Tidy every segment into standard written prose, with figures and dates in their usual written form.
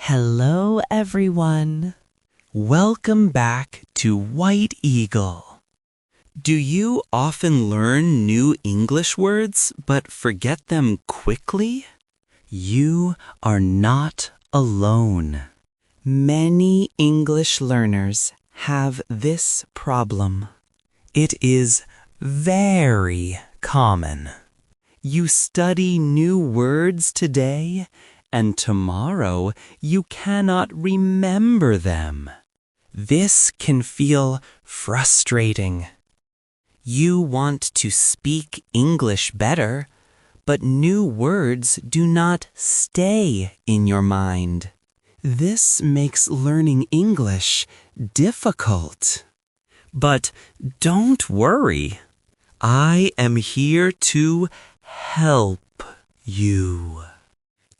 Hello, everyone. Welcome back to White Eagle. Do you often learn new English words but forget them quickly? You are not alone. Many English learners have this problem. It is very common. You study new words today, and tomorrow you cannot remember them. This can feel frustrating. You want to speak English better, but new words do not stay in your mind. This makes learning English difficult. But don't worry. I am here to help you.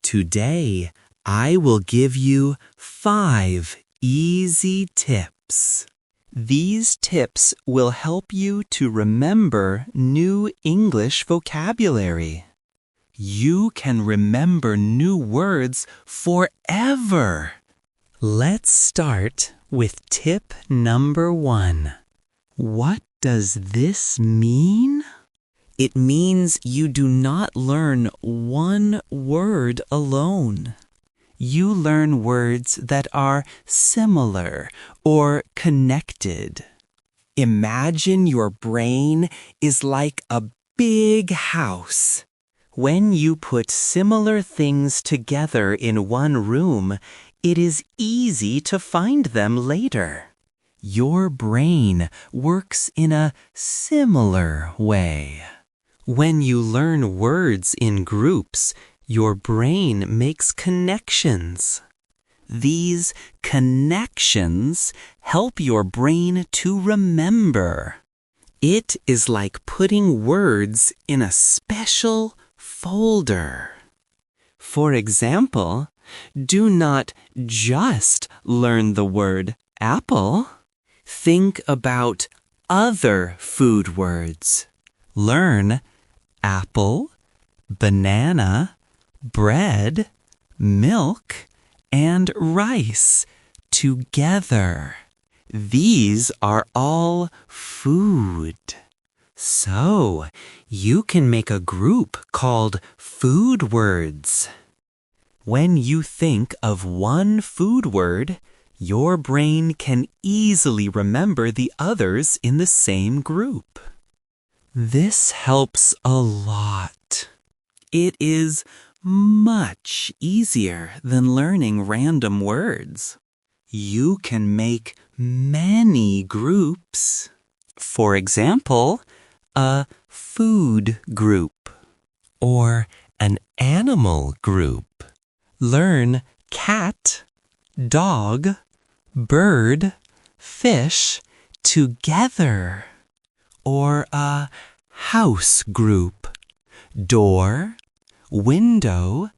Today, I will give you 5 easy tips. These tips will help you to remember new English vocabulary. You can remember new words forever. Let's start with tip number 1. What does this mean? It means you do not learn one word alone. You learn words that are similar or connected. Imagine your brain is like a big house. When you put similar things together in one room, it is easy to find them later. Your brain works in a similar way. When you learn words in groups, your brain makes connections. These connections help your brain to remember. It is like putting words in a special folder. For example, do not just learn the word apple. Think about other food words. Learn apple, banana, bread, milk, and rice together. These are all food. So, you can make a group called food words. When you think of one food word, your brain can easily remember the others in the same group. This helps a lot. It is much easier than learning random words. You can make many groups. For example, a food group or an animal group. Learn cat, dog, bird, fish together. Or a house group. Door, window,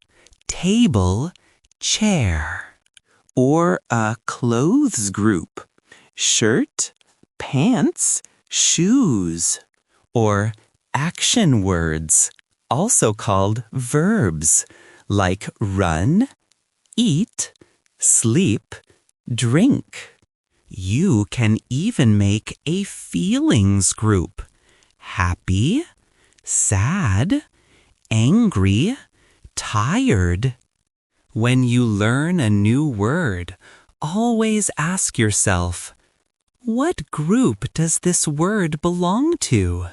table, chair. Or a clothes group. Shirt, pants, shoes. Or action words, also called verbs, like run, eat, sleep, drink. You can even make a feelings group. Happy, sad, angry, tired. When you learn a new word, always ask yourself, what group does this word belong to?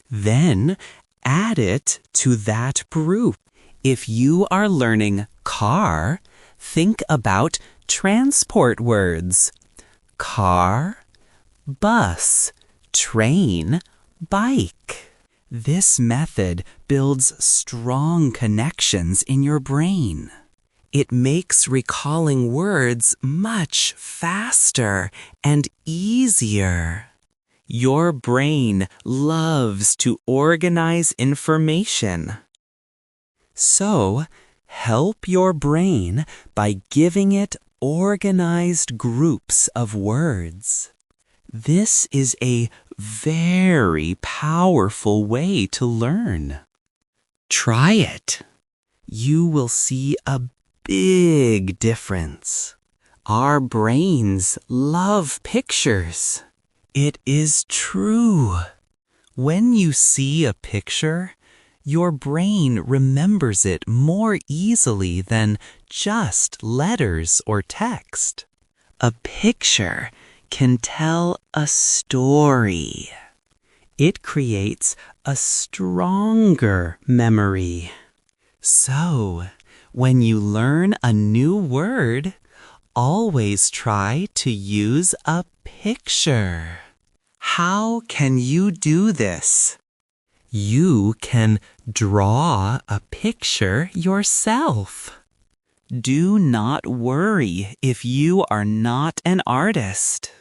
Then add it to that group. If you are learning car, think about transport words. Car, bus, train, bike. This method builds strong connections in your brain. It makes recalling words much faster and easier. Your brain loves to organize information. So, help your brain by giving it organized groups of words. This is a very powerful way to learn. Try it. You will see a big difference. Our brains love pictures. It is true. When you see a picture, your brain remembers it more easily than just letters or text. A picture can tell a story. It creates a stronger memory. So, when you learn a new word, always try to use a picture. How can you do this? You can draw a picture yourself. Do not worry if you are not an artist.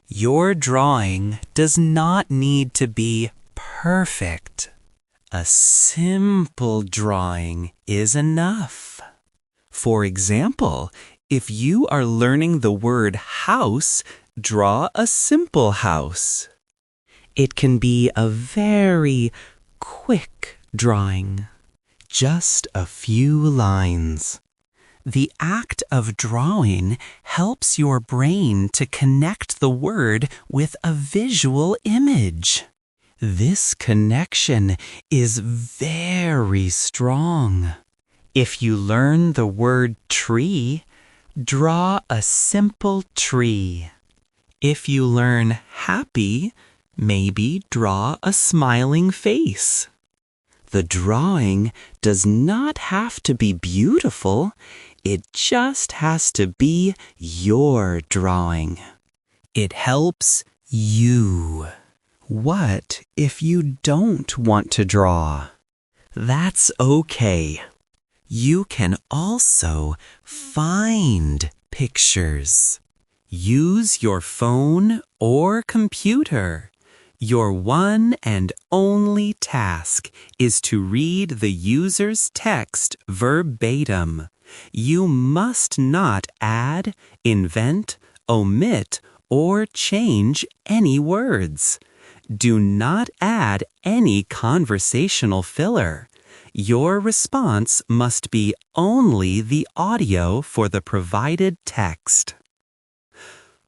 Your drawing does not need to be perfect. A simple drawing is enough. For example, if you are learning the word house, draw a simple house. It can be a very quick drawing, just a few lines. The act of drawing helps your brain to connect the word with a visual image. This connection is very strong. If you learn the word tree, draw a simple tree. If you learn happy, maybe draw a smiling face. The drawing does not have to be beautiful. It just has to be your drawing. It helps you. What if you don't want to draw? That's okay. You can also find pictures. Use your phone or computer. Your one and only task is to read the user's text verbatim. You must not add, invent, omit, or change any words. Do not add any conversational filler. Your response must be only the audio for the provided text.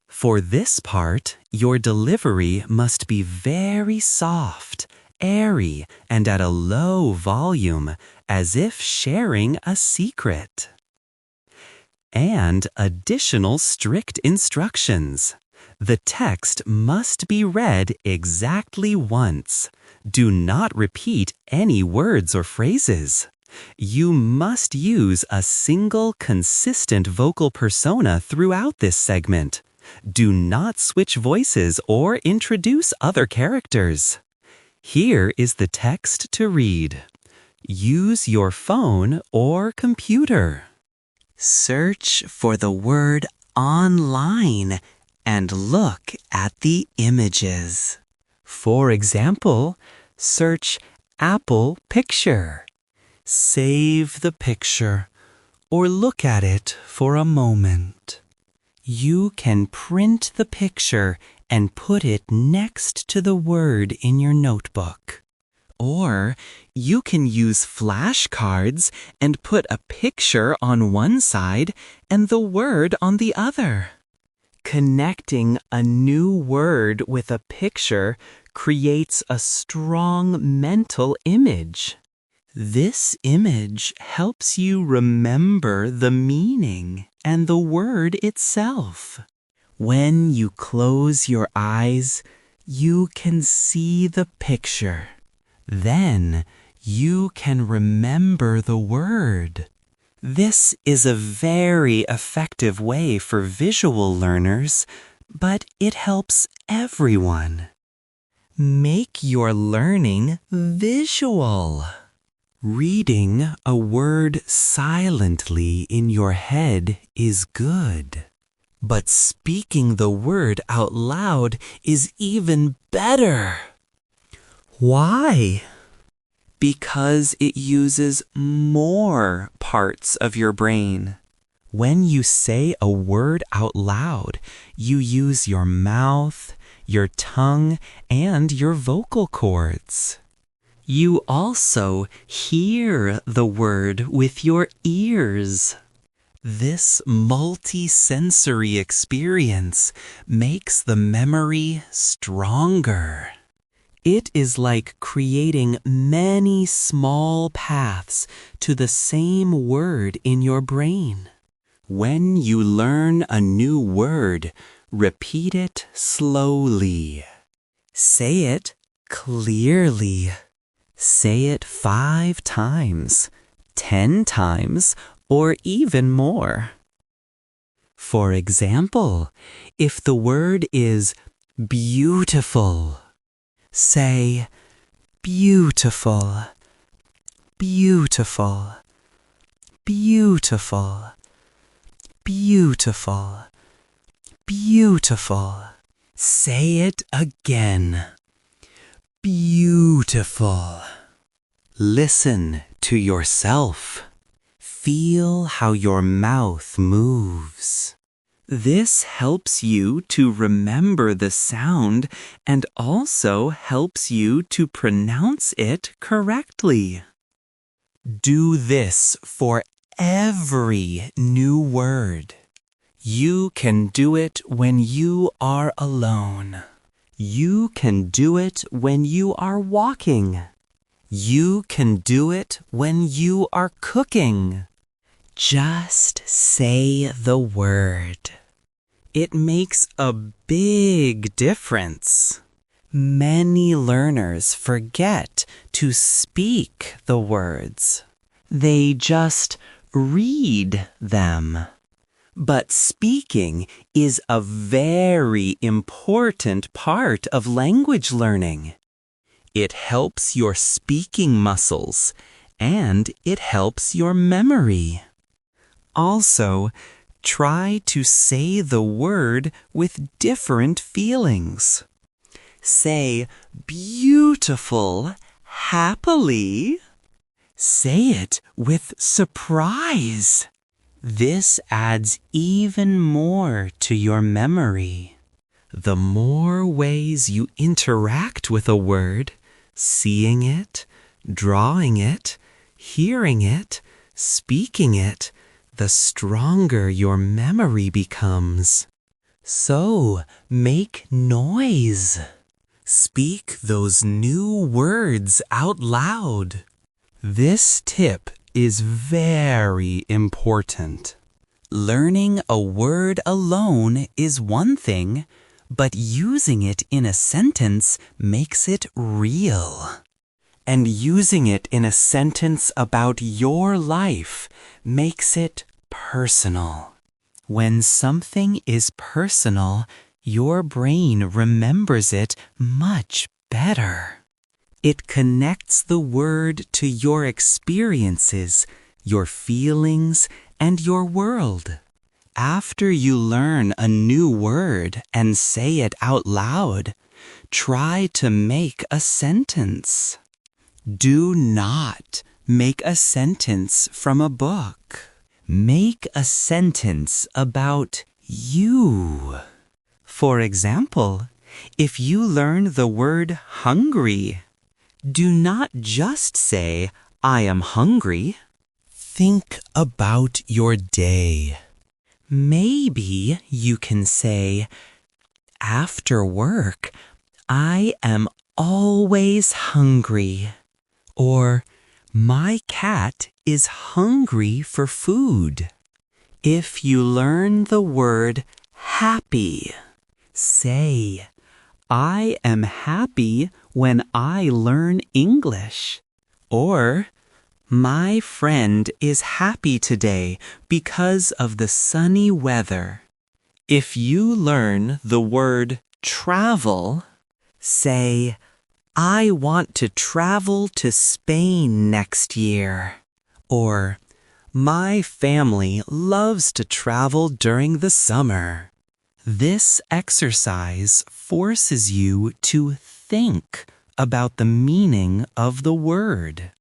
For this part, your delivery must be very soft, airy, and at a low volume, as if sharing a secret. And additional strict instructions. The text must be read exactly once. Do not repeat any words or phrases. You must use a single consistent vocal persona throughout this segment. Do not switch voices or introduce other characters. Here is the text to read. Use your phone or computer. Search for the word online and look at the images. For example, search Apple Picture. Save the picture or look at it for a moment. You can print the picture and put it next to the word in your notebook. Or you can use flashcards and put a picture on one side and the word on the other. Connecting a new word with a picture creates a strong mental image. This image helps you remember the meaning and the word itself. When you close your eyes, you can see the picture. Then you can remember the word. This is a very effective way for visual learners, but it helps everyone. Make your learning visual. Reading a word silently in your head is good, but speaking the word out loud is even better. Why? Because it uses more parts of your brain. When you say a word out loud, you use your mouth, your tongue, and your vocal cords. You also hear the word with your ears. This multi-sensory experience makes the memory stronger. It is like creating many small paths to the same word in your brain. When you learn a new word, repeat it slowly. Say it clearly. Say it 5 times, 10 times, or even more. For example, if the word is beautiful, say beautiful, beautiful, beautiful, beautiful, beautiful. Say it again. Beautiful. Listen to yourself. Feel how your mouth moves. This helps you to remember the sound and also helps you to pronounce it correctly. Do this for every new word. You can do it when you are alone. You can do it when you are walking. You can do it when you are cooking. Just say the word. It makes a big difference. Many learners forget to speak the words. They just read them. But speaking is a very important part of language learning. It helps your speaking muscles, and it helps your memory. Also, try to say the word with different feelings. Say beautiful happily. Say it with surprise. This adds even more to your memory. The more ways you interact with a word, seeing it, drawing it, hearing it, speaking it, the stronger your memory becomes. So, make noise. Speak those new words out loud. This tip is very important. Learning a word alone is one thing, but using it in a sentence makes it real. And using it in a sentence about your life makes it personal. When something is personal, your brain remembers it much better. It connects the word to your experiences, your feelings, and your world. After you learn a new word and say it out loud, try to make a sentence. Do not make a sentence from a book. Make a sentence about you. For example, if you learn the word hungry, do not just say, I am hungry. Think about your day. Maybe you can say, after work, I am always hungry. Or, my cat is hungry for food. If you learn the word happy, say, I am happy when I learn English. Or, my friend is happy today because of the sunny weather. If you learn the word travel, say, I want to travel to Spain next year. Or, my family loves to travel during the summer. This exercise forces you to think about the meaning of the word.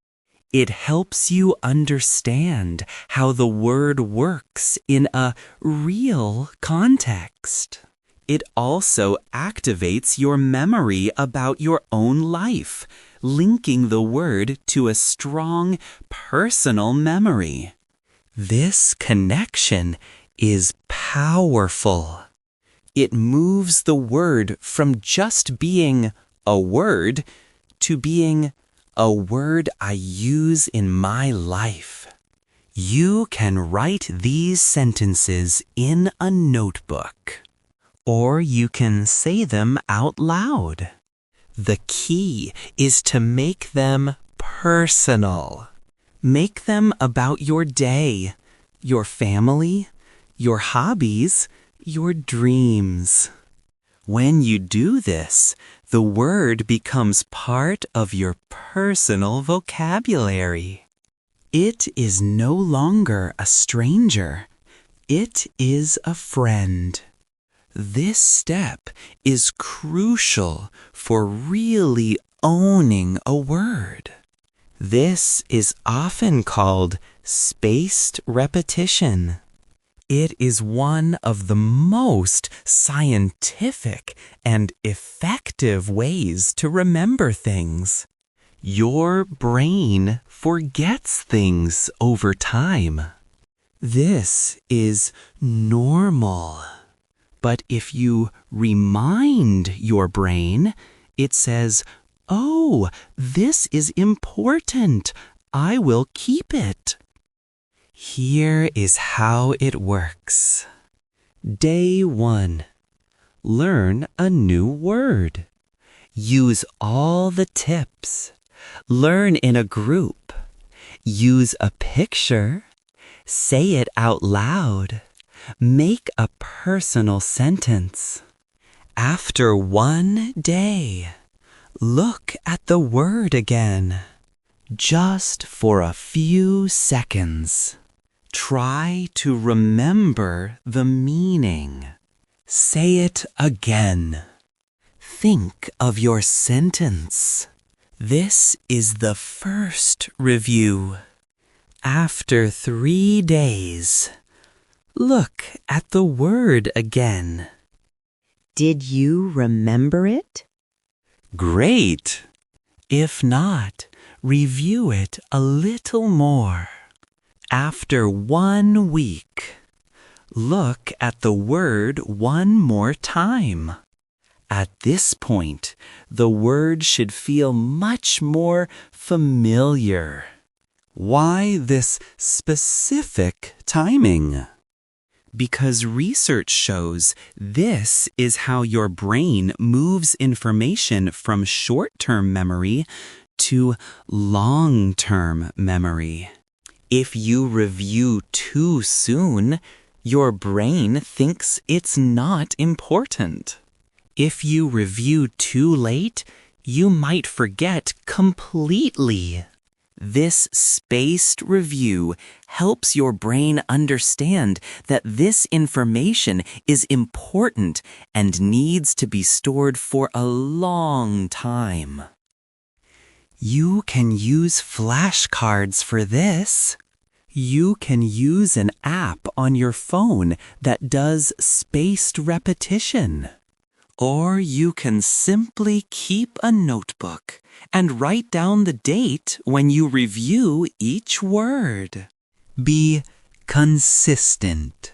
It helps you understand how the word works in a real context. It also activates your memory about your own life, linking the word to a strong personal memory. This connection is powerful. It moves the word from just being a word to being a word I use in my life. You can write these sentences in a notebook, or you can say them out loud. The key is to make them personal. Make them about your day, your family, your hobbies, your dreams. When you do this, the word becomes part of your personal vocabulary. It is no longer a stranger. It is a friend. This step is crucial for really owning a word. This is often called spaced repetition. It is one of the most scientific and effective ways to remember things. Your brain forgets things over time. This is normal. But if you remind your brain, it says, "Oh, this is important. I will keep it." Here is how it works. Day 1. Learn a new word. Use all the tips. Learn in a group. Use a picture. Say it out loud. Make a personal sentence. After one day, look at the word again, just for a few seconds. Try to remember the meaning. Say it again. Think of your sentence. This is the first review. After 3 days, look at the word again. Did you remember it? Great! If not, review it a little more. After 1 week, look at the word one more time. At this point, the word should feel much more familiar. Why this specific timing? Because research shows this is how your brain moves information from short-term memory to long-term memory. If you review too soon, your brain thinks it's not important. If you review too late, you might forget completely. This spaced review helps your brain understand that this information is important and needs to be stored for a long time. You can use flashcards for this. You can use an app on your phone that does spaced repetition. Or you can simply keep a notebook and write down the date when you review each word. Be consistent.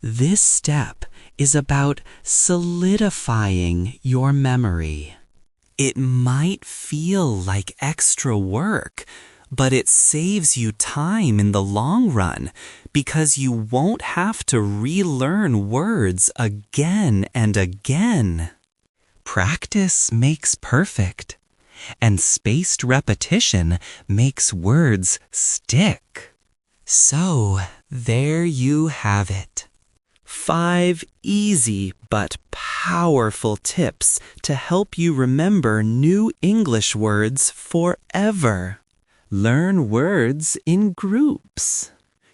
This step is about solidifying your memory. It might feel like extra work, but it saves you time in the long run because you won't have to relearn words again and again. Practice makes perfect, and spaced repetition makes words stick. So, there you have it. 5 easy but powerful tips to help you remember new English words forever. Learn words in groups.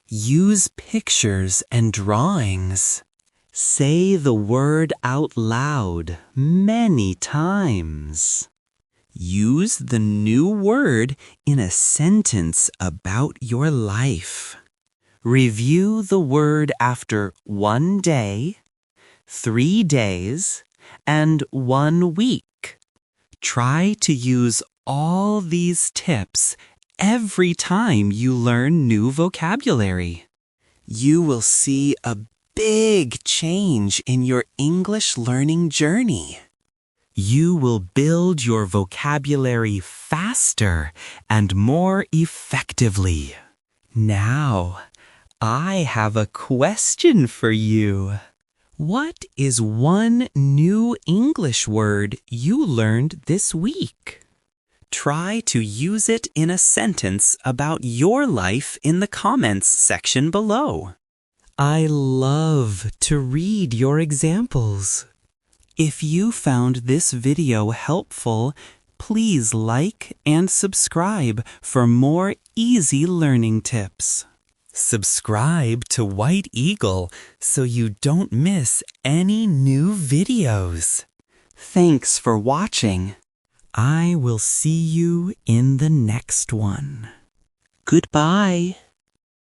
Use pictures and drawings. Say the word out loud many times. Use the new word in a sentence about your life. Review the word after 1 day, 3 days, and 1 week. Try to use all these tips every time you learn new vocabulary. You will see a big change in your English learning journey. You will build your vocabulary faster and more effectively. Now, I have a question for you. What is one new English word you learned this week? Try to use it in a sentence about your life in the comments section below. I love to read your examples. If you found this video helpful, please like and subscribe for more easy learning tips. Subscribe to White Eagle so you don't miss any new videos. Thanks for watching. I will see you in the next one. Goodbye.